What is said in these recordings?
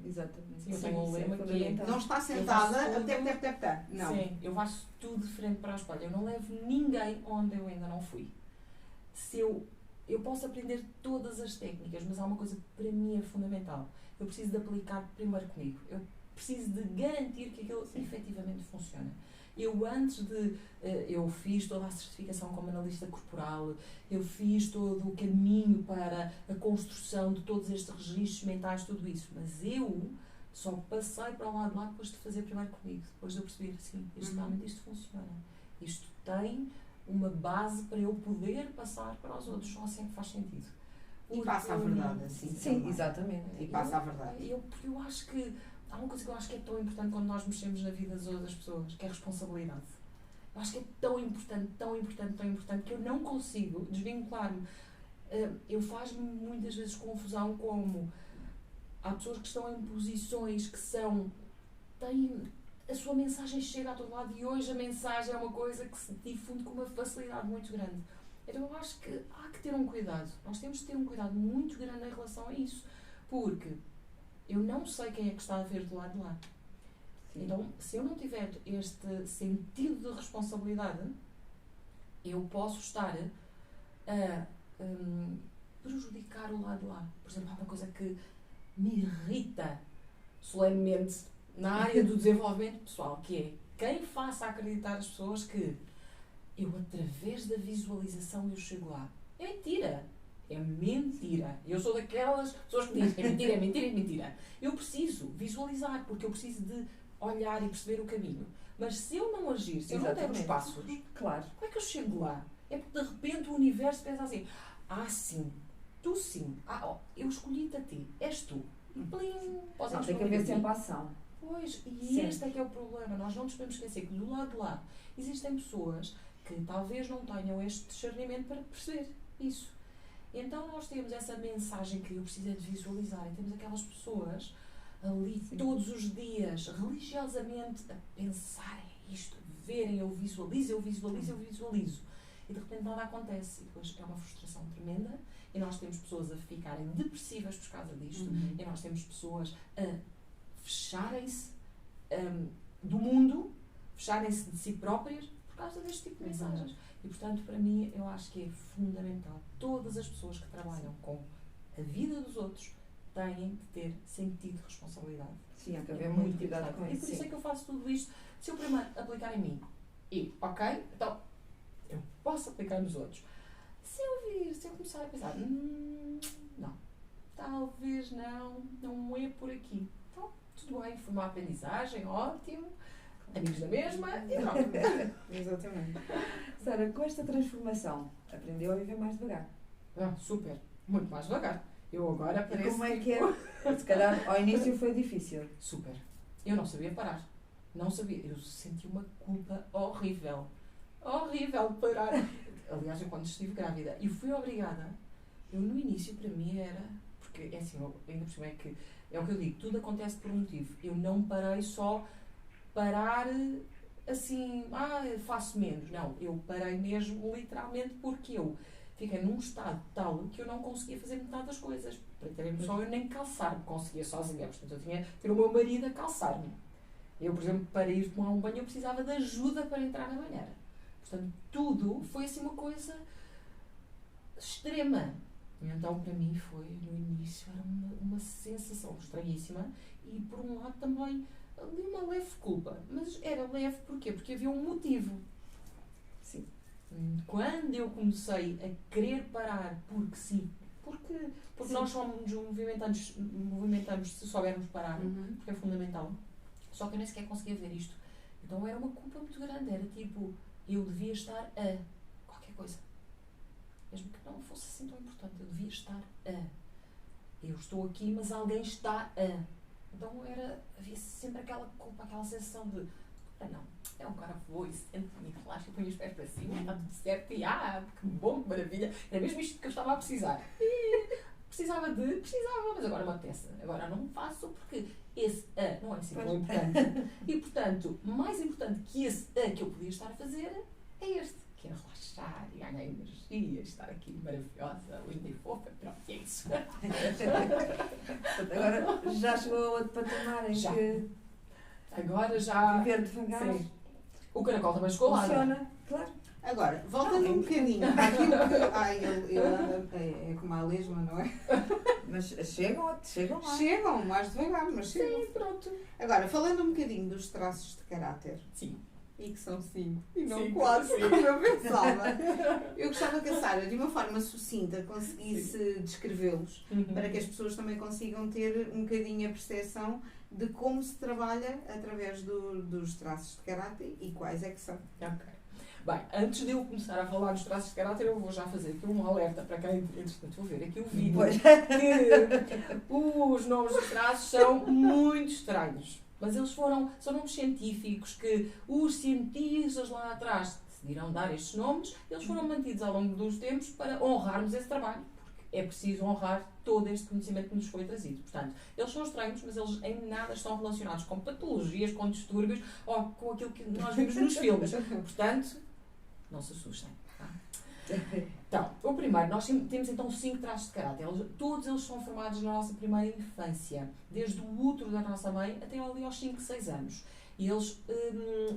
exatamente. Sim, eu tenho um lema que é... Não está sentada a tap. Não. Sim, eu faço tudo de frente para a espelho. Eu não levo ninguém onde eu ainda não fui. Se eu posso aprender todas as técnicas, mas há uma coisa que para mim é fundamental. Eu preciso de aplicar primeiro comigo. Eu preciso de garantir que aquilo efetivamente funciona. Eu fiz toda a certificação como analista corporal, eu fiz todo o caminho para a construção de todos estes registros mentais, tudo isso, mas eu só passei para o lado de lá depois de fazer primeiro comigo, depois de eu perceber, assim, realmente isto funciona, isto tem uma base para eu poder passar para os outros, só assim que faz sentido. E passa a verdade, assim. Sim, exatamente. E passa a verdade. Porque eu acho que há uma coisa que eu acho que é tão importante quando nós mexemos na vida das outras pessoas, que é a responsabilidade. Eu acho que é tão importante que eu não consigo desvincular-me. Eu faço-me muitas vezes confusão como há pessoas que estão em posições que a sua mensagem chega a todo lado e hoje a mensagem é uma coisa que se difunde com uma facilidade muito grande. Então eu acho que há que ter um cuidado. Nós temos de ter um cuidado muito grande em relação a isso. Porque eu não sei quem é que está a ver do lado de lá. Sim. Então, se eu não tiver este sentido de responsabilidade, eu posso estar a prejudicar o lado de lá. Por exemplo, há uma coisa que me irrita solenemente na área do desenvolvimento pessoal, que é quem faça acreditar as pessoas que eu, através da visualização, eu chego lá. É mentira. É mentira. Eu sou daquelas pessoas que dizem é mentira. Eu preciso visualizar, porque eu preciso de olhar e perceber o caminho. Mas se eu não agir, se eu não der os passos, claro, como é que eu chego lá? É porque de repente o universo pensa assim, sim, tu sim, eu escolhi-te a ti, és tu. E plim, tem que haver sempre ação. Pois, e este é que é o problema. Nós não nos podemos esquecer que do lado de lá existem pessoas que talvez não tenham este discernimento para perceber isso. Então nós temos essa mensagem que eu preciso de visualizar e temos aquelas pessoas ali todos os dias, religiosamente, a pensarem isto, a verem, eu visualizo. E de repente nada acontece. E depois é uma frustração tremenda e nós temos pessoas a ficarem depressivas por causa disto e nós temos pessoas a fecharem-se do mundo, fecharem-se de si próprias por causa deste tipo de mensagens. E, portanto, para mim, eu acho que é fundamental. Todas as pessoas que trabalham com a vida dos outros têm de ter sentido de responsabilidade. Sim, há que haver muito cuidado com isso. E por isso é que eu faço tudo isto. Se eu primeiro aplicar em mim então, eu posso aplicar nos outros. Se eu começar a pensar, não, talvez não é por aqui. Então, tudo bem, foi uma aprendizagem, ótimo. Amigos da mesma e pronto. Exatamente. Sara, com esta transformação, aprendeu a viver mais devagar? Super. Muito mais devagar. Eu agora pareço... E como é que é? Se calhar, ao início foi difícil. Super. Eu não sabia parar. Não sabia. Eu senti uma culpa horrível. Horrível de parar. Aliás, eu quando estive grávida, e fui obrigada, no início, para mim, era... Porque, é assim, ainda por cima é que... É o que eu digo, tudo acontece por um motivo. Eu não parei só... parar assim, faço menos. Não, eu parei mesmo literalmente porque eu fiquei num estado tal que eu não conseguia fazer metade das coisas. Para terem noção, eu nem calçar-me conseguia sozinha. Portanto, eu tinha que ter o meu marido a calçar-me. Eu, por exemplo, para ir tomar um banho, eu precisava de ajuda para entrar na banheira. Portanto, tudo foi assim uma coisa extrema. E então, para mim, foi, no início, era uma sensação estranhíssima e, por um lado, também ali uma leve culpa. Mas era leve porquê? Porque havia um motivo. Sim. Quando eu comecei a querer parar, porque sim, porque nós só nos movimentamos se soubermos parar, porque é fundamental. Só que eu nem sequer conseguia ver isto. Então era uma culpa muito grande. Era tipo, eu devia estar a qualquer coisa. Mesmo que não fosse assim tão importante, eu devia estar a. Eu estou aqui, mas alguém está a. Então havia sempre aquela culpa, aquela sensação de não, é um cara que vou e sento-me e relaxo e ponho os pés para cima, está tudo certo e que bom, que maravilha. Era mesmo isto que eu estava a precisar. E precisava, mas agora me apetece. Agora não faço porque esse não é assim tão importante. E portanto, mais importante que esse que eu podia estar a fazer é este, quer relaxar e ganhar energia, estar aqui maravilhosa, linda e fofa, pronto, é isso. Agora já chegou a outro patamar em Já. que Agora já... viver devagar Sim. O caracol também chegou lá, não é? funciona, claro. Agora, voltando um bocadinho àquilo que. Ai, ele anda. É como a lesma, não é? Mas chegam lá. Chegam, mais devagar, mas chegam. Sim, pronto. Agora, falando um bocadinho dos traços de caráter. Sim. E que são 5 e não Sim, 4, sim. como eu pensava. Eu gostava que a Sara, de uma forma sucinta, conseguisse descrevê-los, para que as pessoas também consigam ter um bocadinho a percepção de como se trabalha através dos traços de caráter e quais é que são. Ok. Bem, antes de eu começar a falar dos traços de caráter, eu vou já fazer aqui um alerta para quem, entretanto, vou ver aqui o vídeo, Pois. que os nomes dos traços são muito estranhos. Mas eles são nomes científicos que os cientistas lá atrás decidiram dar estes nomes. Eles foram mantidos ao longo dos tempos para honrarmos esse trabalho, porque é preciso honrar todo este conhecimento que nos foi trazido. Portanto, eles são estranhos, mas eles em nada estão relacionados com patologias, com distúrbios ou com aquilo que nós vimos nos filmes. Portanto, não se assustem. Tá? Então, o primeiro, nós temos então 5 traços de caráter. Todos eles são formados na nossa primeira infância, desde o útero da nossa mãe até ali aos 5, 6 anos. E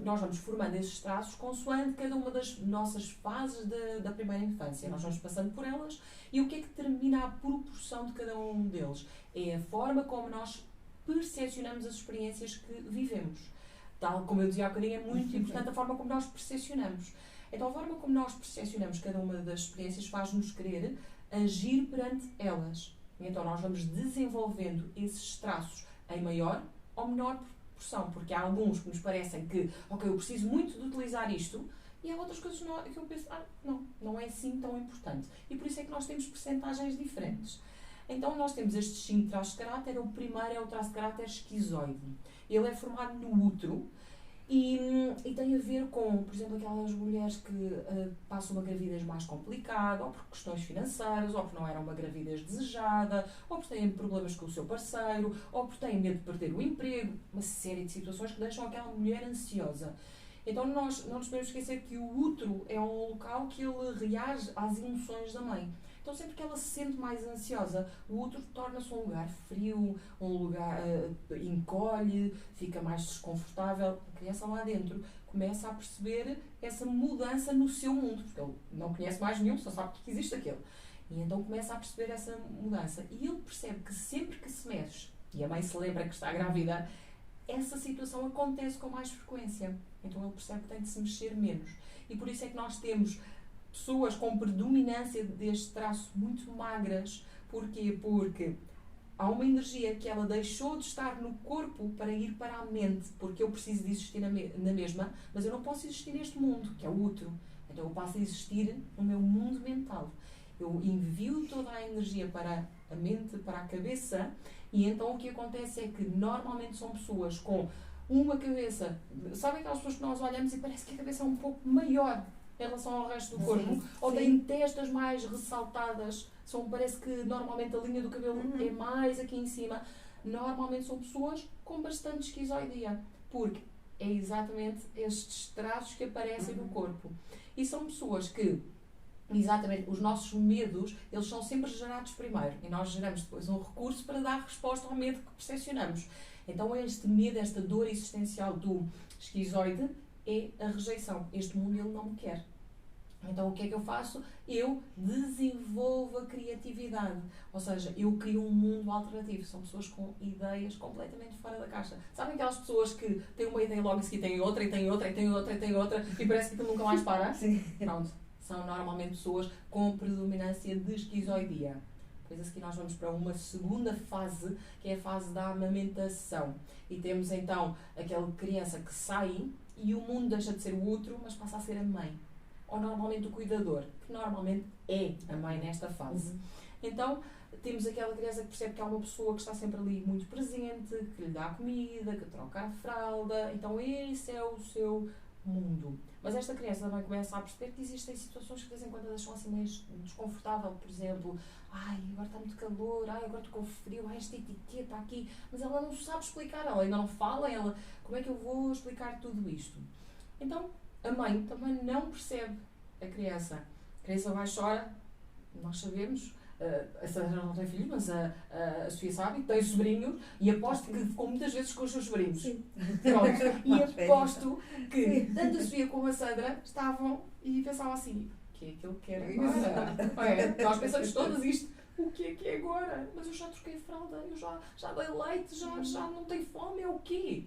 nós vamos formando esses traços consoante cada uma das nossas fases da primeira infância. Nós vamos passando por elas e o que é que determina a proporção de cada um deles? É a forma como nós percepcionamos as experiências que vivemos. Tal como eu dizia há bocadinho, é muito importante a forma como nós percepcionamos. Então, a forma como nós percepcionamos cada uma das experiências faz-nos querer agir perante elas. Então, nós vamos desenvolvendo esses traços em maior ou menor proporção, porque há alguns que nos parecem que, ok, eu preciso muito de utilizar isto, e há outras coisas que eu penso, não é assim tão importante. E por isso é que nós temos percentagens diferentes. Então, nós temos estes 5 traços de caráter. O primeiro é o traço de caráter esquizoide. Ele é formado no útero. E tem a ver com, por exemplo, aquelas mulheres que passam uma gravidez mais complicada, ou por questões financeiras, ou porque não era uma gravidez desejada, ou porque têm problemas com o seu parceiro, ou porque têm medo de perder o emprego, uma série de situações que deixam aquela mulher ansiosa. Então nós não nos podemos esquecer que o útero é um local que ele reage às emoções da mãe. Então, sempre que ela se sente mais ansiosa, o útero torna-se um lugar frio, um lugar encolhe, fica mais desconfortável. A criança lá dentro começa a perceber essa mudança no seu mundo, porque ele não conhece mais nenhum, só sabe que existe aquele. E então começa a perceber essa mudança. E ele percebe que sempre que se mexe, e a mãe se lembra que está grávida, essa situação acontece com mais frequência. Então ele percebe que tem de se mexer menos. E por isso é que nós temos pessoas com predominância deste traço muito magras. Porquê? Porque há uma energia que ela deixou de estar no corpo para ir para a mente, porque eu preciso de existir na mesma, mas eu não posso existir neste mundo, que é o útero. Então eu passo a existir no meu mundo mental. Eu envio toda a energia para a mente, para a cabeça, e então o que acontece é que normalmente são pessoas com uma cabeça, sabem aquelas pessoas que nós olhamos e parece que a cabeça é um pouco maior em relação ao resto do corpo, ou têm testas mais ressaltadas, parece que normalmente a linha do cabelo é mais aqui em cima. Normalmente são pessoas com bastante esquizoidia, porque é exatamente estes traços que aparecem no corpo. E são pessoas que, exatamente, os nossos medos, eles são sempre gerados primeiro, e nós geramos depois um recurso para dar resposta ao medo que percepcionamos. Então este medo, esta dor existencial do esquizoide é a rejeição. Este mundo ele não me quer. Então o que é que eu faço? Eu desenvolvo a criatividade. Ou seja, eu crio um mundo alternativo. São pessoas com ideias completamente fora da caixa. Sabem aquelas pessoas que têm uma ideia e logo a seguir têm outra, e têm outra, e têm outra, e têm outra, e parece que aquilo nunca mais para? Sim. Pronto. São normalmente pessoas com predominância de esquizoidia. Depois a seguir nós vamos para uma segunda fase, que é a fase da amamentação. E temos então aquela criança que sai e o mundo deixa de ser o útero, mas passa a ser a mãe. Ou normalmente o cuidador, que normalmente é a mãe nesta fase. Então temos aquela criança que percebe que há uma pessoa que está sempre ali muito presente, que lhe dá comida, que troca a fralda. Então esse é o seu mundo. Mas esta criança também começa a perceber que existem situações que de vez em quando a deixam assim meio desconfortável. Por exemplo, agora está muito calor, agora estou com frio, esta etiqueta aqui. Mas ela não sabe explicar, ela ainda não fala, como é que eu vou explicar tudo isto? Então, a mãe também não percebe a criança vai chorar, nós sabemos, a Sandra não tem filhos, mas a Sofia sabe, tem sobrinhos e aposto que ficou muitas vezes com os seus sobrinhos. Sim. Pronto. E aposto que tanto a Sofia como a Sandra estavam e pensavam assim, o que é que ele quer agora? Nós pensamos todas isto, o que é agora? Mas eu já troquei fralda, eu já dei leite, já não tenho fome, é o quê?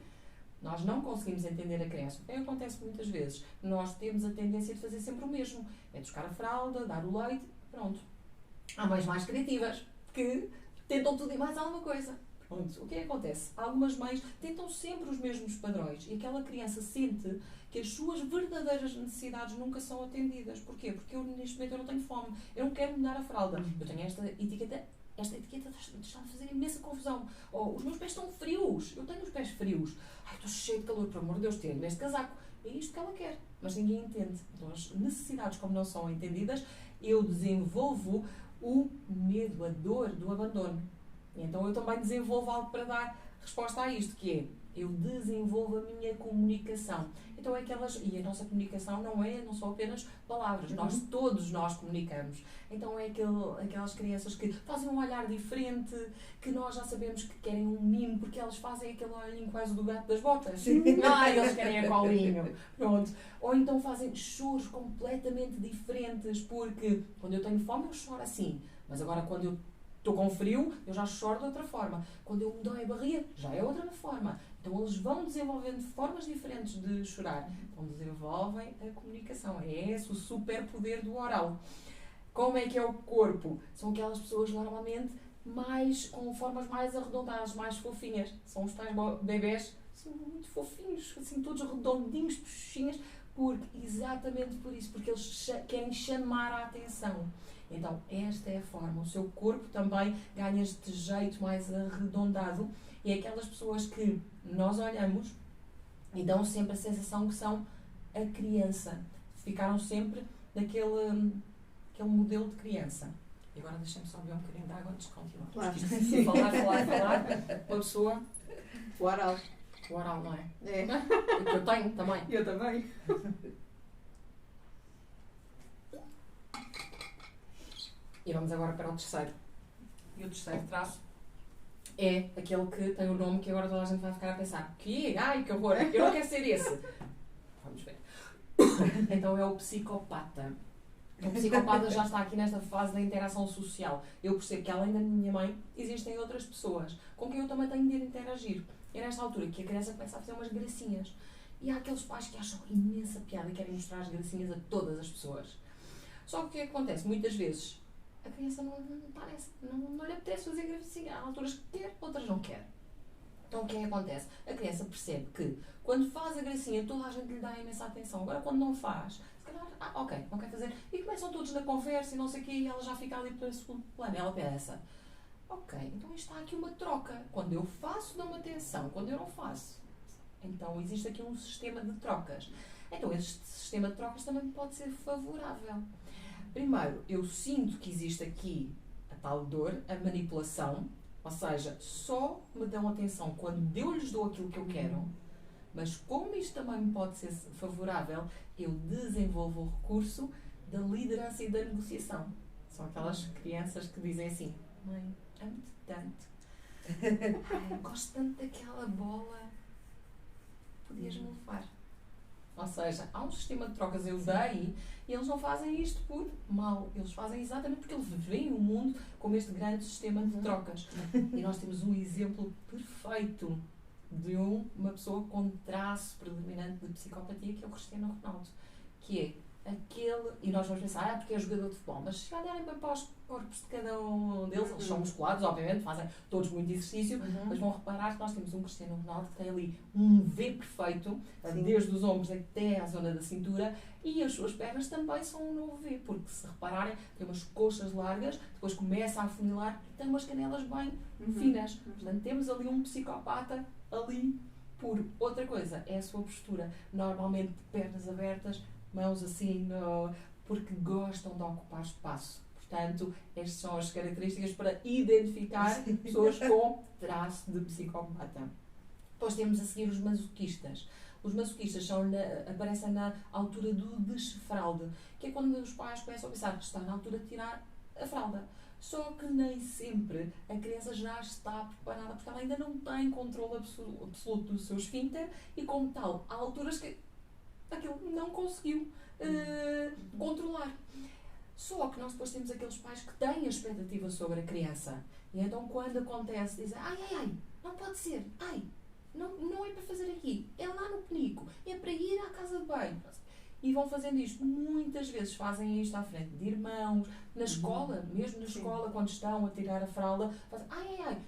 Nós não conseguimos entender a criança. O que acontece muitas vezes? Nós temos a tendência de fazer sempre o mesmo. É buscar a fralda, dar o leite, pronto. Há mães mais criativas que tentam tudo e mais alguma coisa. Pronto. O que é que acontece? Algumas mães tentam sempre os mesmos padrões e aquela criança sente que as suas verdadeiras necessidades nunca são atendidas. Porquê? Porque neste momento eu não tenho fome, eu não quero mudar a fralda, eu tenho esta etiqueta está a fazer imensa confusão. Os meus pés estão frios, eu tenho os pés frios. Ai, estou cheio de calor, por amor de Deus, tiro este casaco. É isto que ela quer, mas ninguém entende. Então as necessidades, como não são entendidas, eu desenvolvo o medo, a dor do abandono. Então eu também desenvolvo algo para dar resposta a isto, que é, eu desenvolvo a minha comunicação. Então é e a nossa comunicação não são apenas palavras, todos nós comunicamos. Então é aquelas crianças que fazem um olhar diferente, que nós já sabemos que querem um mimo, porque elas fazem aquele olhinho quase do gato das botas. Eles querem a colinho. Pronto. Ou então fazem choros completamente diferentes, porque quando eu tenho fome eu choro assim, mas agora quando eu estou com frio, eu já choro de outra forma. Quando eu me dói a barriga, já é outra forma. Então eles vão desenvolvendo formas diferentes de chorar. Então desenvolvem a comunicação. É esse o superpoder do oral. Como é que é o corpo? São aquelas pessoas normalmente com formas mais arredondadas, mais fofinhas. São os tais bebés, são muito fofinhos, assim todos redondinhos, puxinhas, exatamente por isso, porque eles querem chamar a atenção. Então, esta é a forma. O seu corpo também ganha este jeito mais arredondado. E é aquelas pessoas que nós olhamos e dão sempre a sensação que são a criança. Ficaram sempre naquele modelo de criança. E agora deixem-me só beber um bocadinho de água antes de continuar. Claro. Falar. Uma pessoa... O oral. O oral, não é? É. E que eu tenho também. Eu também. E vamos agora para o terceiro. E o terceiro traço é aquele que tem o nome que agora toda a gente vai ficar a pensar. Ai, que horror! Eu não quero ser esse! Vamos ver. Então é o psicopata. O psicopata já está aqui nesta fase da interação social. Eu percebo que além da minha mãe, existem outras pessoas com quem eu também tenho de interagir. É nesta altura que a criança começa a fazer umas gracinhas. E há aqueles pais que acham imensa piada e querem mostrar as gracinhas a todas as pessoas. Só que o que é que acontece? Muitas vezes a criança não está nessa, não lhe apetece fazer gracinha. Há alturas que quer, outras não quer. Então o que é que acontece? A criança percebe que quando faz a gracinha toda a gente lhe dá imensa atenção. Agora quando não faz, se calhar, ok, não quer fazer. E começam todos na conversa e não sei o quê e ela já fica ali para o segundo plano. Ela pensa, ok, então está aqui uma troca. Quando eu faço, dão-me atenção. Quando eu não faço. Então existe aqui um sistema de trocas. Então este sistema de trocas também pode ser favorável. Primeiro, eu sinto que existe aqui a tal dor, a manipulação, ou seja, só me dão atenção quando eu lhes dou aquilo que eu quero, mas como isto também me pode ser favorável, eu desenvolvo o recurso da liderança e da negociação. São aquelas crianças que dizem assim, mãe, amo-te tanto, ai, gosto tanto daquela bola, podias-me levar. Ou seja, há um sistema de trocas, eu dei, e eles não fazem isto por mal. Eles fazem exatamente porque eles veem o mundo como este grande sistema de trocas. E nós temos um exemplo perfeito de uma pessoa com traço predominante de psicopatia, que é o Cristiano Ronaldo. Que é aquele... E nós vamos pensar, porque é jogador de futebol. Mas se olharem bem para os corpos de cada um deles, eles são musculados, obviamente, fazem todos muito exercício, mas vão reparar que nós temos um Cristiano Ronaldo que tem ali um V perfeito, desde os ombros até à zona da cintura, e as suas pernas também são um novo V, porque se repararem, tem umas coxas largas, depois começa a afunilar e tem umas canelas bem finas. Portanto, temos ali um psicopata ali por outra coisa. É a sua postura. Normalmente, pernas abertas, mãos assim, porque gostam de ocupar espaço. Portanto, estas são as características para identificar pessoas com traço de psicopata. Depois temos a seguir os masoquistas. Os masoquistas aparecem na altura do desfralde, que é quando os pais começam a pensar que está na altura de tirar a fralda. Só que nem sempre a criança já está preparada, porque ela ainda não tem controle absoluto do seu esfíncter e, como tal, há alturas que aquilo não conseguiu controlar. Só que nós depois temos aqueles pais que têm a expectativa sobre a criança. E então, quando acontece, dizem: ai, não pode ser, não é para fazer aqui, é lá no penico, é para ir à casa de banho. E vão fazendo isto. Muitas vezes fazem isto à frente de irmãos, na escola, mesmo na escola, quando estão a tirar a fralda, fazem: ai,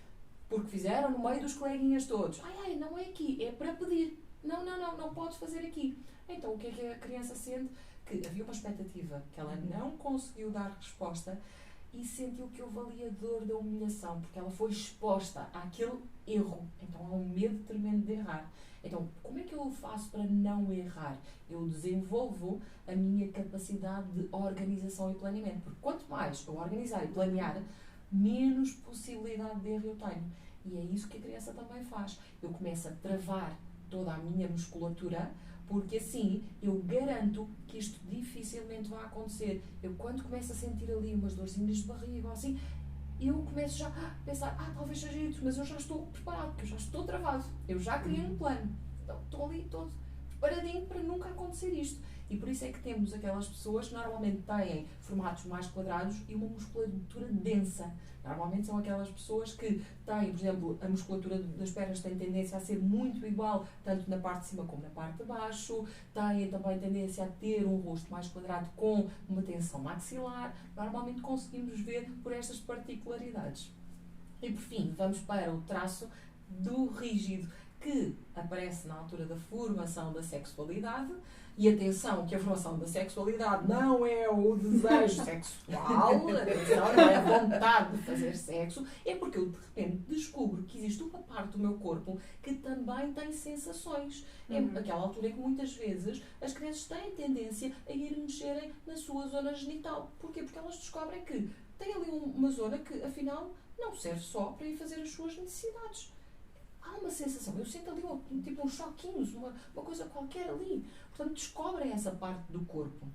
porque fizeram no meio dos coleguinhas todos. Ai, não é aqui, é para pedir. Não podes fazer aqui. Então, o que é que a criança sente? Que havia uma expectativa que ela não conseguiu dar resposta e sentiu que houve ali a dor da humilhação, porque ela foi exposta àquele erro. Então há um medo tremendo de errar. Então, como é que eu faço para não errar? Eu desenvolvo a minha capacidade de organização e planeamento. Porque quanto mais eu organizar e planear, menos possibilidade de erro eu tenho. E é isso que a criança também faz. Eu começo a travar toda a minha musculatura, porque assim eu garanto que isto dificilmente vai acontecer. Eu, quando começo a sentir ali umas dorzinhas de barriga ou assim, eu começo já a pensar: talvez seja isso, mas eu já estou preparado, porque eu já estou travado. Eu já criei um plano. Então estou ali todo preparadinho para nunca acontecer isto. E por isso é que temos aquelas pessoas que normalmente têm formatos mais quadrados e uma musculatura densa. Normalmente são aquelas pessoas que têm, por exemplo, a musculatura das pernas tem tendência a ser muito igual, tanto na parte de cima como na parte de baixo. Têm também tendência a ter um rosto mais quadrado com uma tensão maxilar. Normalmente conseguimos ver por estas particularidades. E por fim, vamos para o traço do rígido, que aparece na altura da formação da sexualidade. E atenção, que a formação da sexualidade não é o desejo sexual, atenção, não é a vontade de fazer sexo, é porque eu de repente descubro que existe uma parte do meu corpo que também tem sensações. É aquela altura em que muitas vezes as crianças têm tendência a ir mexerem na sua zona genital. Porquê? Porque elas descobrem que tem ali uma zona que afinal não serve só para ir fazer as suas necessidades. Há uma sensação, eu sinto ali tipo uns choquinhos, uma coisa qualquer ali. Portanto, descobrem essa parte do corpo.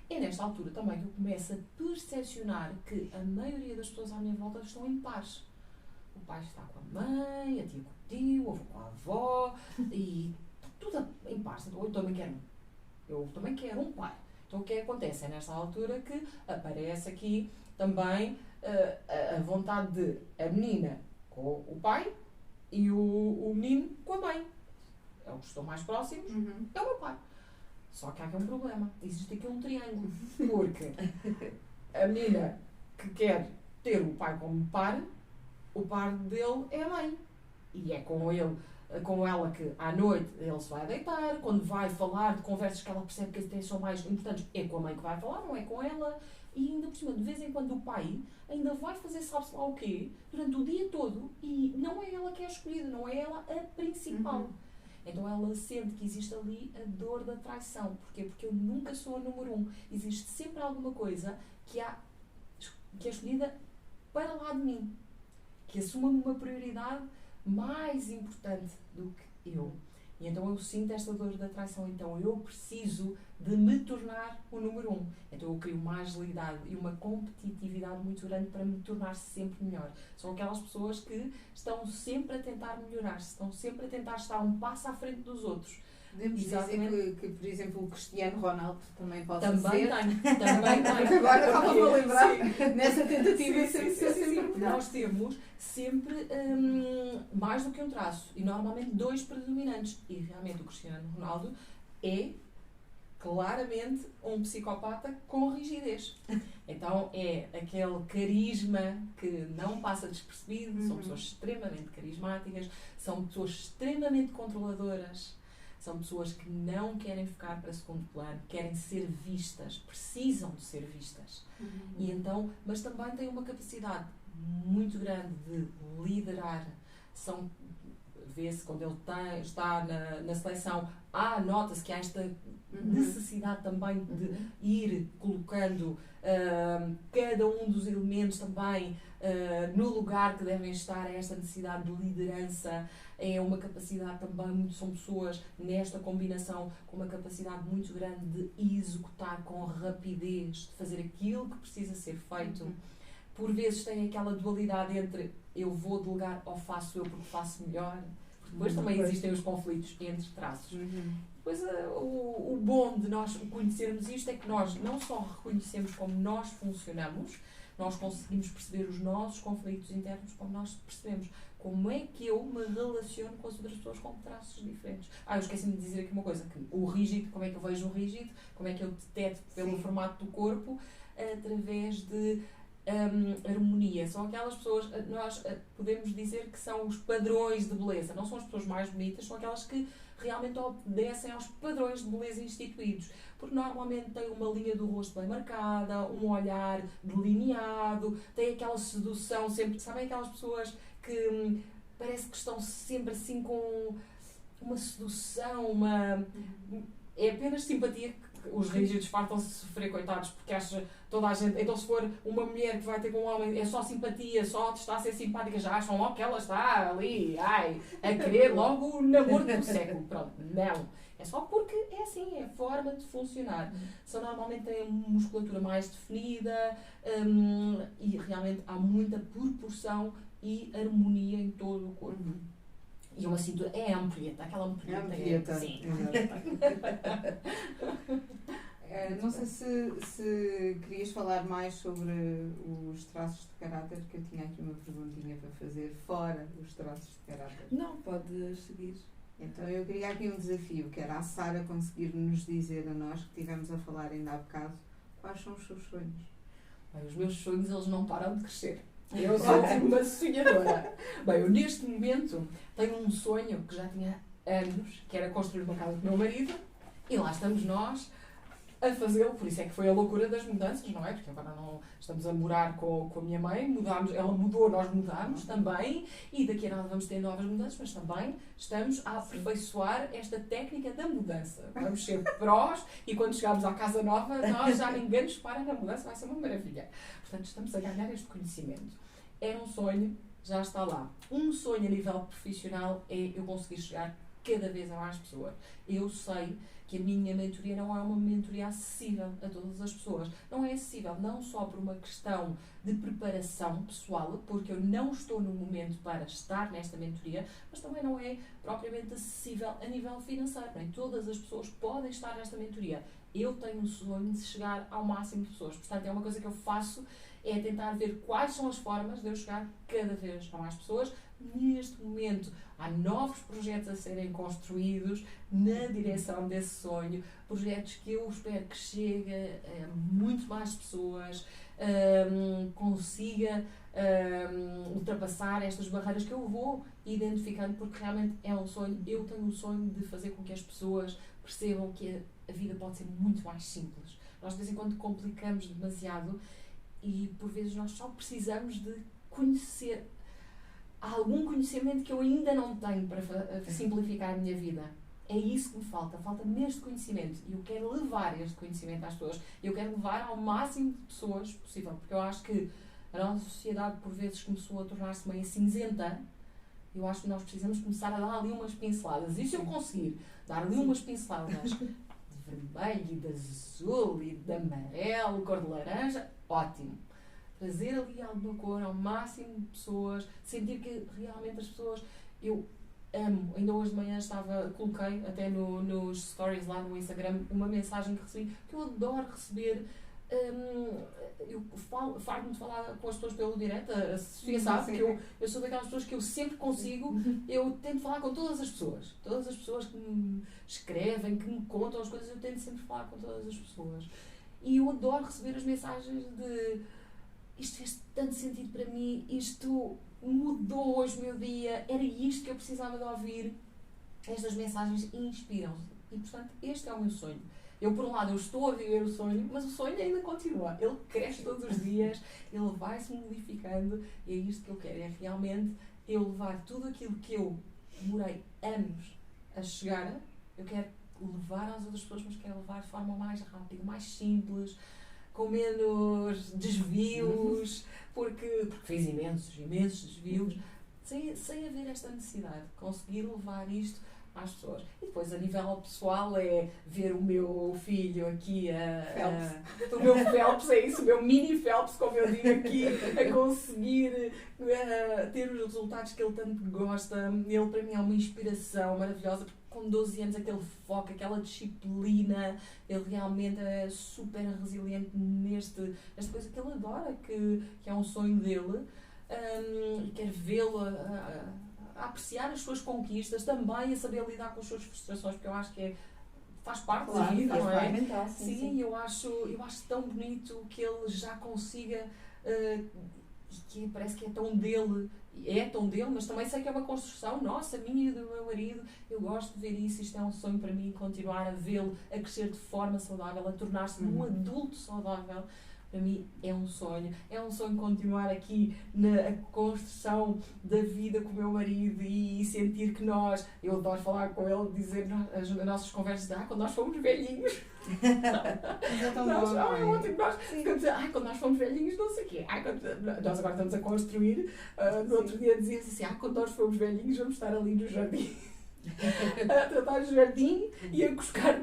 É nesta altura também que eu começo a percepcionar que a maioria das pessoas à minha volta estão em pares. O pai está com a mãe, a tia com o tio, o avô com a avó, e tudo em pares. Então, eu também quero um pai. Então, o que acontece? É nesta altura que aparece aqui também a vontade de a menina com o pai e o menino com a mãe. É os que estão mais próximos, é o meu pai. Só que há aqui um problema. Existe aqui um triângulo. Porque a menina que quer ter o pai como par, o par dele é a mãe. E é com ela que à noite ele se vai deitar, quando vai falar de conversas que ela percebe que até são mais importantes, é com a mãe que vai falar, não é com ela. E ainda por cima, de vez em quando o pai ainda vai fazer sabe-se lá o quê, durante o dia todo, e não é ela que é a escolhida, não é ela a principal. Então ela sente que existe ali a dor da traição. Porquê? Porque eu nunca sou a número 1. Existe sempre alguma coisa que é escolhida para lá de mim, que assume uma prioridade mais importante do que eu. E então eu sinto esta dor da traição. Então eu preciso de me tornar o número 1. Então eu crio uma agilidade e uma competitividade muito grande para me tornar sempre melhor. São aquelas pessoas que estão sempre a tentar melhorar-se, estão sempre a tentar estar um passo à frente dos outros. Podemos dizer que, por exemplo, o Cristiano Ronaldo também pode ser. Também tem. Agora estava-me a lembrar nessa tentativa. Sim. Nós temos sempre mais do que um traço e normalmente 2 predominantes. E realmente o Cristiano Ronaldo é claramente um psicopata com rigidez. Então é aquele carisma que não passa despercebido, são pessoas extremamente carismáticas, são pessoas extremamente controladoras. São pessoas que não querem ficar para segundo plano, querem ser vistas, precisam de ser vistas. E então, mas também têm uma capacidade muito grande de liderar. São vê-se quando ele está na seleção, nota-se que há esta necessidade também de ir colocando cada um dos elementos também no lugar que devem estar, esta necessidade de liderança, é uma capacidade também, são pessoas nesta combinação com uma capacidade muito grande de executar com rapidez, de fazer aquilo que precisa ser feito. Por vezes tem aquela dualidade entre eu vou delegar ou faço eu porque faço melhor. Depois também existem os conflitos entre traços. Depois o bom de nós conhecermos isto é que nós não só reconhecemos como nós funcionamos, nós conseguimos perceber os nossos conflitos internos, como nós percebemos como é que eu me relaciono com as outras pessoas com traços diferentes. Eu esqueci-me de dizer aqui uma coisa, que o rígido, como é que eu vejo o rígido, como é que eu detecto pelo formato do corpo, através de harmonia. São aquelas pessoas, nós podemos dizer que são os padrões de beleza, não são as pessoas mais bonitas, são aquelas que realmente obedecem aos padrões de beleza instituídos, porque normalmente têm uma linha do rosto bem marcada, um olhar delineado, têm aquela sedução sempre, sabem aquelas pessoas que parece que estão sempre assim com uma sedução, é apenas simpatia que os rígidos fartam-se de sofrer, coitados, porque acha toda a gente, então se for uma mulher que vai ter com um homem, é só simpatia, só está a ser simpática, já acham logo que ela está ali, a querer logo o namoro do século. Pronto, não. É só porque é assim, é a forma de funcionar. São normalmente têm musculatura mais definida e realmente há muita proporção e harmonia em todo o corpo. E uma cintura é ampulheta, aquela ampulheta. Sim. Não sei se querias falar mais sobre os traços de caráter, que eu tinha aqui uma perguntinha para fazer fora os traços de caráter. Não, podes seguir. Então eu queria aqui um desafio, que era a Sara conseguir nos dizer a nós, que estivemos a falar ainda há bocado, quais são os seus sonhos? Bem, os meus sonhos, eles não param de crescer. Eu sou uma sonhadora. Bem, eu neste momento tenho um sonho que já tinha anos, que era construir uma casa com o meu marido, e lá estamos nós a fazê-lo, por isso é que foi a loucura das mudanças, não é? Porque agora não estamos a morar com a minha mãe, mudámos, ela mudou, nós mudámos também, e daqui a nada vamos ter novas mudanças, mas também estamos a aperfeiçoar esta técnica da mudança. Vamos ser prós, e quando chegarmos à casa nova, nós já ninguém nos para na mudança, vai ser uma maravilha. Portanto, estamos a ganhar este conhecimento. Era um sonho, já está lá. Um sonho a nível profissional é eu conseguir chegar cada vez a mais pessoas. Eu sei que a minha mentoria não é uma mentoria acessível a todas as pessoas. Não é acessível não só por uma questão de preparação pessoal, porque eu não estou no momento para estar nesta mentoria, mas também não é propriamente acessível a nível financeiro. Nem todas as pessoas podem estar nesta mentoria. Eu tenho um sonho de chegar ao máximo de pessoas. Portanto, é uma coisa que eu faço, é tentar ver quais são as formas de eu chegar cada vez a mais pessoas. Neste momento, há novos projetos a serem construídos na direção desse sonho, projetos que eu espero que chegue a muito mais pessoas, consiga ultrapassar estas barreiras que eu vou identificando, porque realmente é um sonho. Eu tenho o sonho de fazer com que as pessoas percebam que a vida pode ser muito mais simples. Nós de vez em quando complicamos demasiado e por vezes nós só precisamos de conhecer algum conhecimento que eu ainda não tenho para simplificar a minha vida. É isso que me falta. Falta-me este conhecimento. E eu quero levar este conhecimento às pessoas. Eu quero levar ao máximo de pessoas possível. Porque eu acho que a nossa sociedade, por vezes, começou a tornar-se meio cinzenta. Eu acho que nós precisamos começar a dar ali umas pinceladas. E se eu conseguir dar ali umas pinceladas de vermelho, e de azul, e de amarelo, cor de laranja, ótimo. Trazer ali alguma cor ao máximo de pessoas, sentir que realmente as pessoas, eu amo. Ainda hoje de manhã coloquei até nos stories lá no Instagram uma mensagem que recebi, que eu adoro receber. Eu farto-me de falar com as pessoas pelo direto, a Sofia sabe que eu sou daquelas pessoas que eu sempre consigo, eu tento falar com todas as pessoas que me escrevem, que me contam as coisas, eu tento sempre falar com todas as pessoas. E eu adoro receber as mensagens de isto fez tanto sentido para mim, isto mudou hoje o meu dia, era isto que eu precisava de ouvir. Estas mensagens inspiram-se. E, portanto, este é o meu sonho. Eu, por um lado, eu estou a viver o sonho, mas o sonho ainda continua. Ele cresce todos os dias, ele vai se modificando, e é isto que eu quero. É realmente eu levar tudo aquilo que eu demorei anos a chegar, eu quero levar às outras pessoas, mas quero levar de forma mais rápida, mais simples, com menos desvios, porque fiz imensos desvios, sem haver esta necessidade de conseguir levar isto às pessoas. E depois, a nível pessoal, é ver o meu filho aqui, o meu Phelps, é isso, o meu mini Phelps, como eu digo aqui, a conseguir ter os resultados que ele tanto gosta. Ele, para mim, é uma inspiração maravilhosa, porque com 12 anos, aquele foco, aquela disciplina, ele realmente é super resiliente nesta coisa que ele adora, que é um sonho dele, e quero vê-lo a apreciar as suas conquistas, também a saber lidar com as suas frustrações, porque eu acho que faz parte da vida, não é? Mental, sim, eu acho tão bonito que ele já consiga, que parece que é tão dele, mas também sei que é uma construção nossa, minha e do meu marido. Eu gosto de ver isso, isto é um sonho para mim, continuar a vê-lo a crescer de forma saudável, a tornar-se um adulto saudável. Para mim é um sonho continuar aqui na construção da vida com o meu marido e sentir que eu adoro falar com ele, dizer as nossas conversas, quando nós fomos velhinhos, quando nós fomos velhinhos, não sei o quê, nós agora estamos a construir, no outro dia dizia-se assim, quando nós fomos velhinhos vamos estar ali no jardim. A tratar do jardim e a cuscar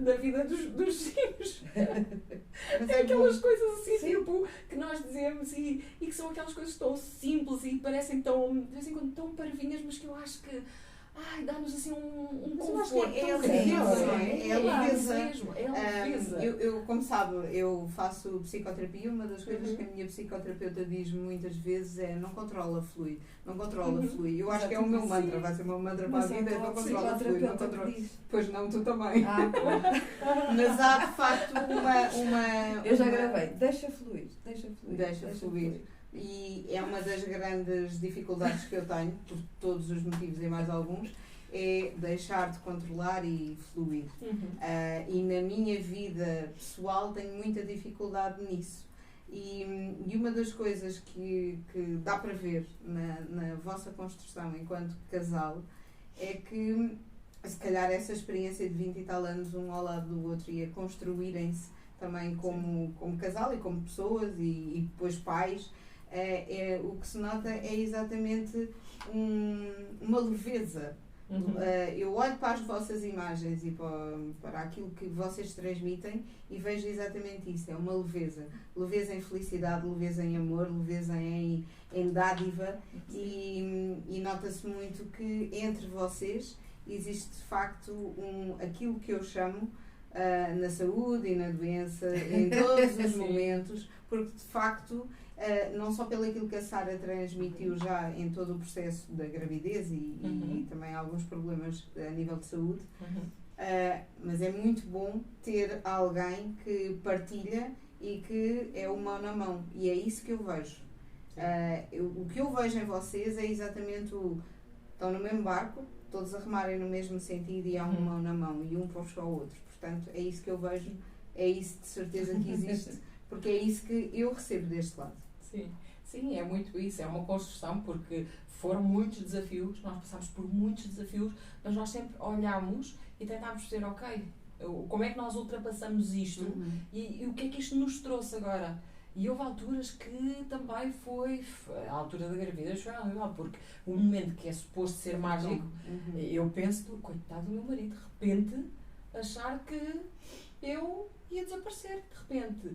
da vida dos filhos. É aquelas coisas assim, tipo, que nós dizemos e que são aquelas coisas tão simples e parecem tão, de vez em quando, tão parvinhas, mas que eu acho que dá-nos assim um conforto. É a leveza. É a leveza. Eu, como sabe, eu faço psicoterapia. Uma das coisas que a minha psicoterapeuta diz muitas vezes é: não controla, flui. Não controla, flui. Eu acho que é o meu mantra, vai ser o meu mantra para a vida: é não controla, flui. Não controla. Pois não, tu também. Mas há de facto uma. Eu já gravei, deixa fluir. Deixa fluir. E é uma das grandes dificuldades que eu tenho, por todos os motivos e mais alguns, é deixar de controlar e fluir. E na minha vida pessoal tenho muita dificuldade nisso. E uma das coisas que dá para ver na vossa construção enquanto casal é que, se calhar, essa experiência de 20 e tal anos um ao lado do outro e a construírem-se também como casal e como pessoas e depois pais, o que se nota é exatamente uma leveza. Eu olho para as vossas imagens e para aquilo que vocês transmitem e vejo exatamente isso, é uma leveza. Leveza em felicidade, leveza em amor, leveza em dádiva e nota-se muito que entre vocês existe de facto aquilo que eu chamo na saúde e na doença, em todos os momentos, porque de facto não só pelo aquilo que a Sara transmitiu já em todo o processo da gravidez e também alguns problemas a nível de saúde, mas é muito bom ter alguém que partilha e que é o mão na mão, e é isso que eu vejo. O que eu vejo em vocês é exatamente estão no mesmo barco, todos a remarem no mesmo sentido e há uma mão na mão e um puxa ao outro. Portanto, é isso que eu vejo, é isso de certeza que existe, porque é isso que eu recebo deste lado. Sim, é muito isso, é uma construção, porque foram muitos desafios, nós passamos por muitos desafios, mas nós sempre olhamos e tentámos perceber, ok, como é que nós ultrapassamos isto e o que é que isto nos trouxe agora? E houve alturas que também foi a altura da gravidez, foi legal, porque o momento que é suposto ser mágico, eu penso, coitado do meu marido, de repente achar que eu ia desaparecer, de repente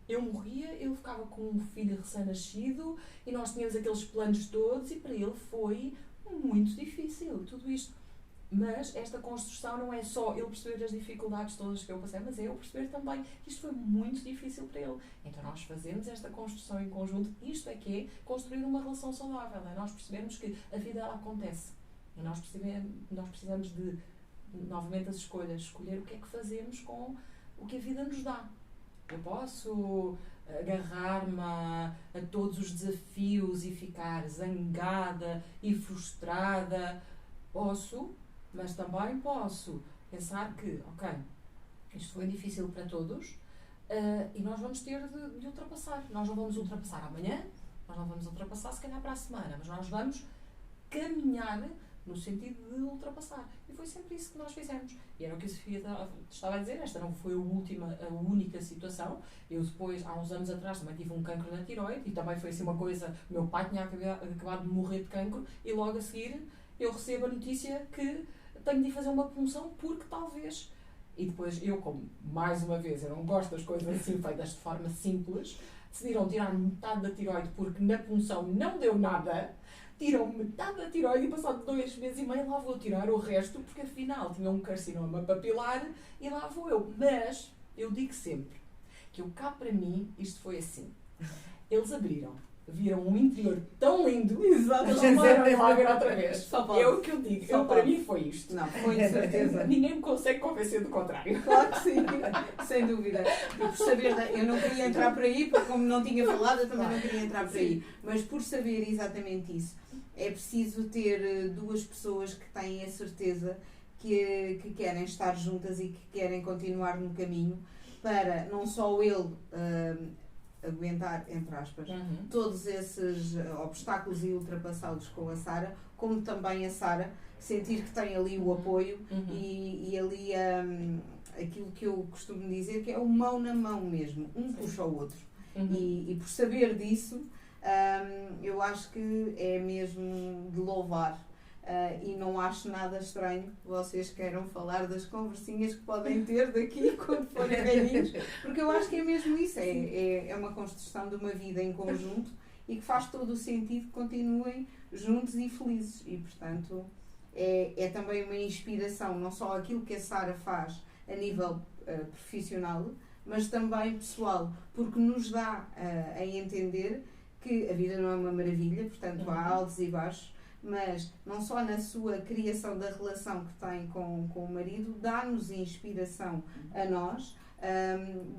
eu morria, ele ficava com um filho recém-nascido e nós tínhamos aqueles planos todos e para ele foi muito difícil tudo isto. Mas esta construção não é só ele perceber as dificuldades todas que eu passei, mas é eu perceber também que isto foi muito difícil para ele. Então nós fazemos esta construção em conjunto. Isto é que é construir uma relação saudável. É nós percebemos que a vida ela acontece. E nós precisamos de, novamente, as escolhas. Escolher o que é que fazemos com o que a vida nos dá. Eu posso agarrar-me a todos os desafios e ficar zangada e frustrada. Posso, mas também posso pensar que, ok, isto foi difícil para todos e nós vamos ter de ultrapassar. Nós não vamos ultrapassar amanhã, nós não vamos ultrapassar se calhar para a semana, mas nós vamos caminhar no sentido de ultrapassar. E foi sempre isso que nós fizemos. E era o que a Sofia estava a dizer, esta não foi a única situação. Eu depois, há uns anos atrás, também tive um cancro na tiroide e também foi assim uma coisa, o meu pai tinha acabado de morrer de cancro e logo a seguir eu recebo a notícia que tenho de fazer uma punção porque talvez... E depois eu, como mais uma vez, eu não gosto das coisas assim feitas de forma simples, decidiram tirar metade da tiroide porque na punção não deu nada, tiram metade da tiroide e passado 2 meses e meio lá vou tirar o resto porque afinal tinha um carcinoma papilar e lá vou eu. Mas eu digo sempre que eu cá para mim isto foi assim. Eles abriram, viram um interior tão lindo, exato, eles não vão lá ver outra vez. É o que eu digo, para mim foi isto. Não, foi de certeza. Ninguém me consegue convencer do contrário. Claro que sim, sem dúvida. E por saber, eu não queria entrar por aí, porque como não tinha falado, eu também não queria entrar por aí. Mas por saber exatamente isso, é preciso ter 2 pessoas que têm a certeza que querem estar juntas e que querem continuar no caminho para não só ele aguentar, entre aspas, todos esses obstáculos e ultrapassá-los com a Sara, como também a Sara sentir que tem ali o apoio e ali aquilo que eu costumo dizer que é o mão na mão mesmo, um puxa o outro. E por saber disso, eu acho que é mesmo de louvar. E não acho nada estranho que vocês queiram falar das conversinhas que podem ter daqui quando forem velhinhos, porque eu acho que é mesmo isso, é uma construção de uma vida em conjunto e que faz todo o sentido que continuem juntos e felizes e portanto é também uma inspiração, não só aquilo que a Sara faz a nível profissional, mas também pessoal, porque nos dá a entender que a vida não é uma maravilha, portanto há altos e baixos, mas não só na sua criação da relação que tem com o marido, dá-nos inspiração a nós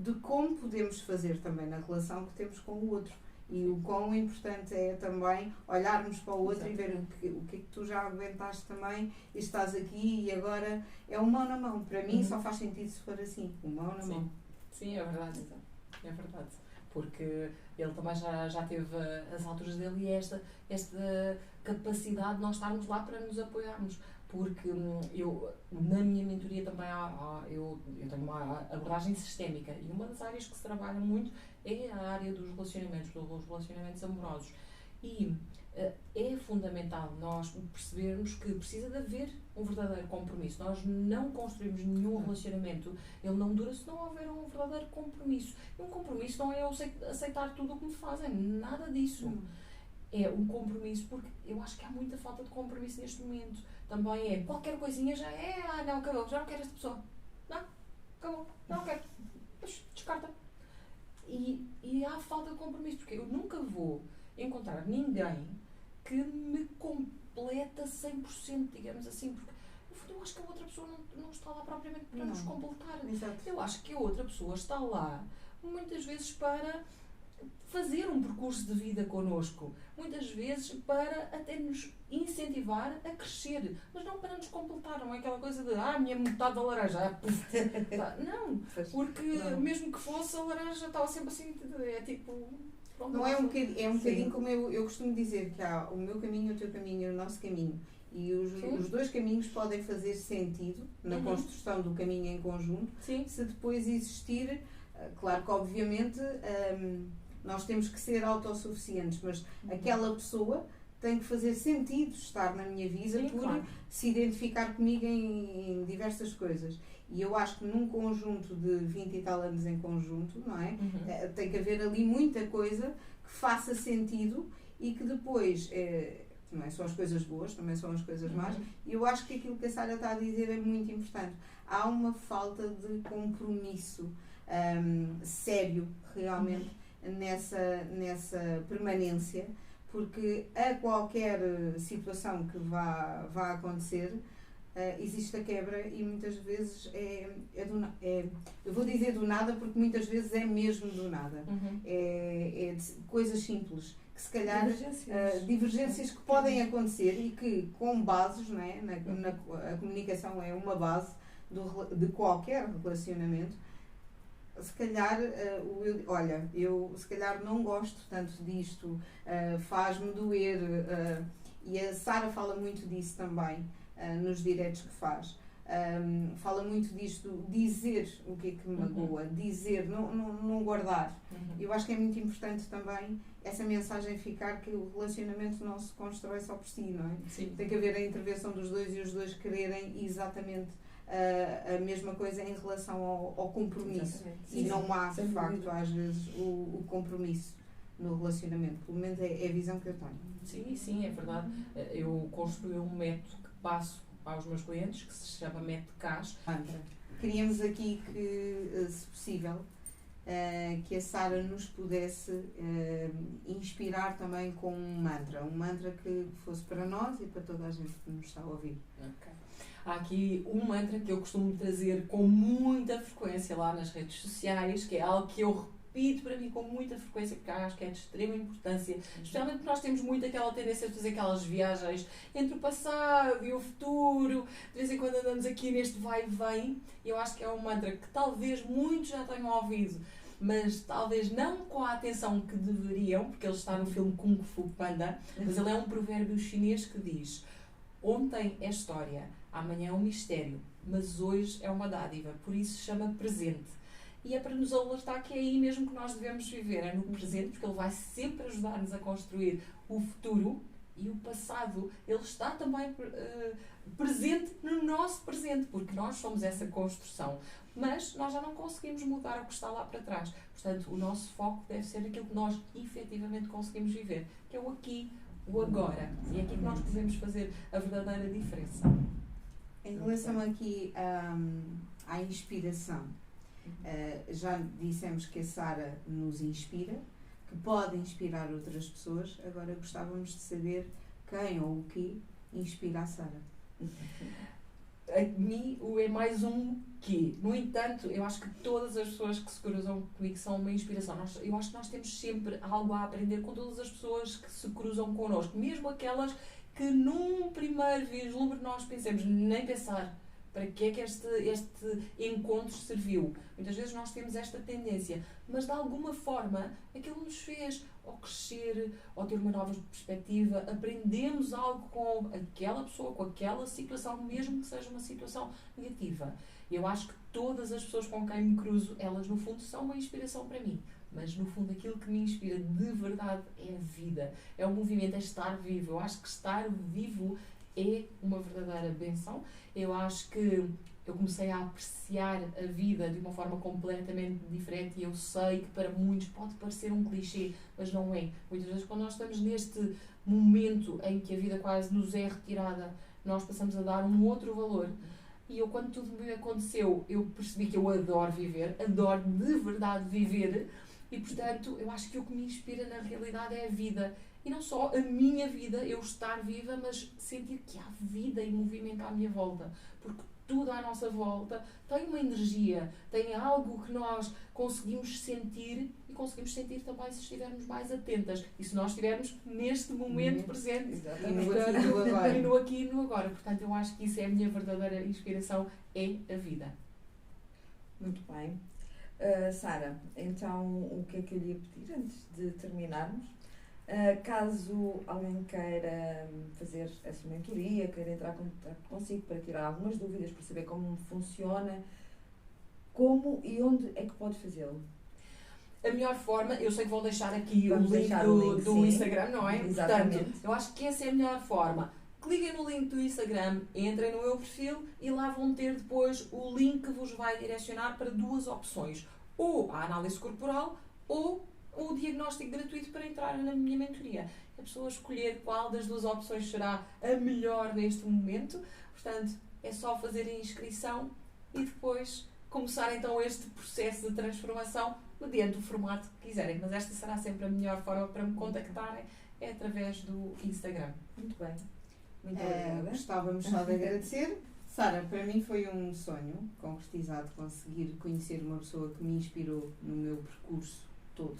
de como podemos fazer também na relação que temos com o outro. E o quão importante é também olharmos para o outro e ver o que é que tu já aguentaste também e estás aqui e agora é um mão na mão. Para mim só faz sentido se for assim, um mão na mão. Sim, é verdade. Então. É verdade. Porque ele também já teve as alturas dele e esta capacidade de nós estarmos lá para nos apoiarmos. Porque eu, na minha mentoria também eu tenho uma abordagem sistémica e uma das áreas que se trabalha muito é a área dos relacionamentos amorosos. E é fundamental nós percebermos que precisa de haver um verdadeiro compromisso. Nós não construímos nenhum relacionamento, ele não dura se não houver um verdadeiro compromisso. E um compromisso não é eu aceitar tudo o que me fazem, nada disso. É um compromisso, porque eu acho que há muita falta de compromisso neste momento. Também é, qualquer coisinha já é, não, acabou, já não quero esta pessoa. Não, acabou, não quero. Descarta. E há falta de compromisso, porque eu nunca vou encontrar ninguém que me completa 100%, digamos assim, porque no fundo eu acho que a outra pessoa não está lá propriamente para nos completar. Exato. Eu acho que a outra pessoa está lá muitas vezes para fazer um percurso de vida connosco, muitas vezes para até nos incentivar a crescer, mas não para nos completar, não é aquela coisa de minha metade da laranja, não, porque mesmo que fosse a laranja estava sempre assim, é tipo... Não é um bocadinho como eu costumo dizer, que há o meu caminho, o teu caminho e o nosso caminho. E os 2 caminhos podem fazer sentido na construção do caminho em conjunto, se depois existir, claro que obviamente nós temos que ser autossuficientes, mas aquela pessoa tem que fazer sentido estar na minha vida se identificar comigo em diversas coisas. E eu acho que num conjunto de 20 e tal anos em conjunto, não é? Tem que haver ali muita coisa que faça sentido e que depois, não é só as coisas boas, também são as coisas más, e eu acho que aquilo que a Sara está a dizer é muito importante. Há uma falta de compromisso sério, realmente, nessa permanência, porque a qualquer situação que vá acontecer, existe a quebra e muitas vezes eu vou dizer do nada porque muitas vezes é mesmo do nada. É de coisas simples que se calhar divergências que podem acontecer e que com bases, não é? A comunicação é uma base de qualquer relacionamento. Se calhar, eu se calhar não gosto tanto disto, faz-me doer, E a Sara fala muito disso também, nos diretos que faz. Fala muito disto, dizer o que é que me magoa, dizer, não guardar. Eu acho que é muito importante também essa mensagem ficar, que o relacionamento não se constrói só por si, não é? Sim. Tem que haver a intervenção dos dois e os dois quererem exatamente a mesma coisa em relação ao compromisso. E não há, de facto, às vezes, o compromisso no relacionamento. Pelo menos é a visão que eu tenho. Sim, é verdade. Eu construí um método que passo aos meus clientes, que se chama método CAS. Queríamos aqui que, se possível, que a Sara nos pudesse inspirar também com um mantra que fosse para nós e para toda a gente que nos está a ouvir. Okay. Há aqui um mantra que eu costumo trazer com muita frequência lá nas redes sociais, que é algo que eu repito para mim com muita frequência, porque acho que é de extrema importância, especialmente porque nós temos muito aquela tendência de fazer aquelas viagens entre o passado e o futuro, de vez em quando andamos aqui neste vai e vem. Eu acho que é um mantra que talvez muitos já tenham ouvido, mas talvez não com a atenção que deveriam, porque ele está no filme Kung Fu Panda, mas ele é um provérbio chinês que diz: ontem é história, amanhã é um mistério, mas hoje é uma dádiva, por isso se chama presente. E é para nos alertar que é aí mesmo que nós devemos viver, é no presente, porque ele vai sempre ajudar-nos a construir o futuro, e o passado, ele está também presente no nosso presente, porque nós somos essa construção. Mas nós já não conseguimos mudar o que está lá para trás. Portanto, o nosso foco deve ser aquilo que nós efetivamente conseguimos viver, que é o aqui, o agora. E é aqui que nós podemos fazer a verdadeira diferença. Em relação aqui à inspiração, já dissemos que a Sara nos inspira, que pode inspirar outras pessoas. Agora gostávamos de saber quem ou o que inspira a Sara. A mim é mais um que. No entanto, eu acho que todas as pessoas que se cruzam comigo são uma inspiração. Eu acho que nós temos sempre algo a aprender com todas as pessoas que se cruzam connosco, mesmo aquelas que num primeiro vislumbre nós pensemos, nem pensar. Para que é que este encontro serviu? Muitas vezes nós temos esta tendência, mas de alguma forma aquilo nos fez ou crescer, ou ter uma nova perspectiva, aprendemos algo com aquela pessoa, com aquela situação, mesmo que seja uma situação negativa. Eu acho que todas as pessoas com quem me cruzo, elas no fundo são uma inspiração para mim. Mas no fundo aquilo que me inspira de verdade é a vida, é o movimento, é estar vivo. Eu acho que estar vivo é uma verdadeira benção. Eu acho que eu comecei a apreciar a vida de uma forma completamente diferente, e eu sei que para muitos pode parecer um clichê, mas não é. Muitas vezes quando nós estamos neste momento em que a vida quase nos é retirada, nós passamos a dar um outro valor. E eu, quando tudo me aconteceu, eu percebi que eu adoro viver, adoro de verdade viver, e portanto eu acho que o que me inspira na realidade é a vida. E não só a minha vida, eu estar viva, mas sentir que há vida e movimento à minha volta. Porque tudo à nossa volta tem uma energia, tem algo que nós conseguimos sentir, e conseguimos sentir também se estivermos mais atentas. E se nós estivermos neste momento presente. E no aqui e no agora. Portanto, eu acho que isso é a minha verdadeira inspiração, é a vida. Muito bem. Sara, então o que é que eu lhe ia pedir antes de terminarmos? Caso alguém queira fazer essa mentoria, queira entrar em contato consigo para tirar algumas dúvidas, para saber como funciona, como e onde é que pode fazê-lo? A melhor forma, eu sei que vão deixar aqui o link do Instagram, não é? Exatamente. Portanto, eu acho que essa é a melhor forma. Cliquem no link do Instagram, entrem no meu perfil e lá vão ter depois o link que vos vai direcionar para duas opções. Ou a análise corporal, ou o diagnóstico gratuito para entrar na minha mentoria. A pessoa escolher qual das duas opções será a melhor neste momento. Portanto, é só fazer a inscrição e depois começar então este processo de transformação mediante o formato que quiserem. Mas esta será sempre a melhor forma para me contactarem, é através do Instagram. Muito bem. Muito obrigada. Gostávamos só de agradecer. Sara, para mim foi um sonho concretizado conseguir conhecer uma pessoa que me inspirou no meu percurso todo,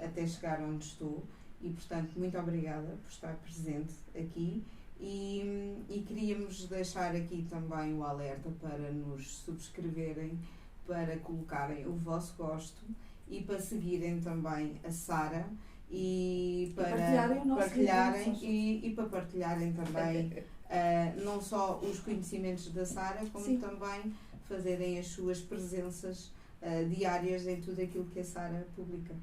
até chegar onde estou, e portanto muito obrigada por estar presente aqui, e queríamos deixar aqui também o alerta para nos subscreverem, para colocarem o vosso gosto e para seguirem também a Sara e para partilharem o nosso partilharem livro, e para partilharem também não só os conhecimentos da Sara, como Sim. também fazerem as suas presenças diárias em tudo aquilo que a Sara publica.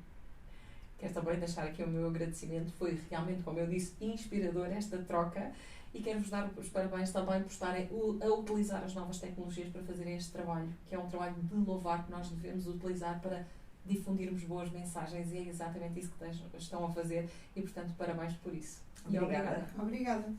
Quero também deixar aqui o meu agradecimento. Foi realmente, como eu disse, inspirador esta troca e quero-vos dar os parabéns também por estarem a utilizar as novas tecnologias para fazerem este trabalho, que é um trabalho de louvar que nós devemos utilizar para difundirmos boas mensagens e é exatamente isso que estão a fazer e, portanto, parabéns por isso. E Obrigada. Obrigada.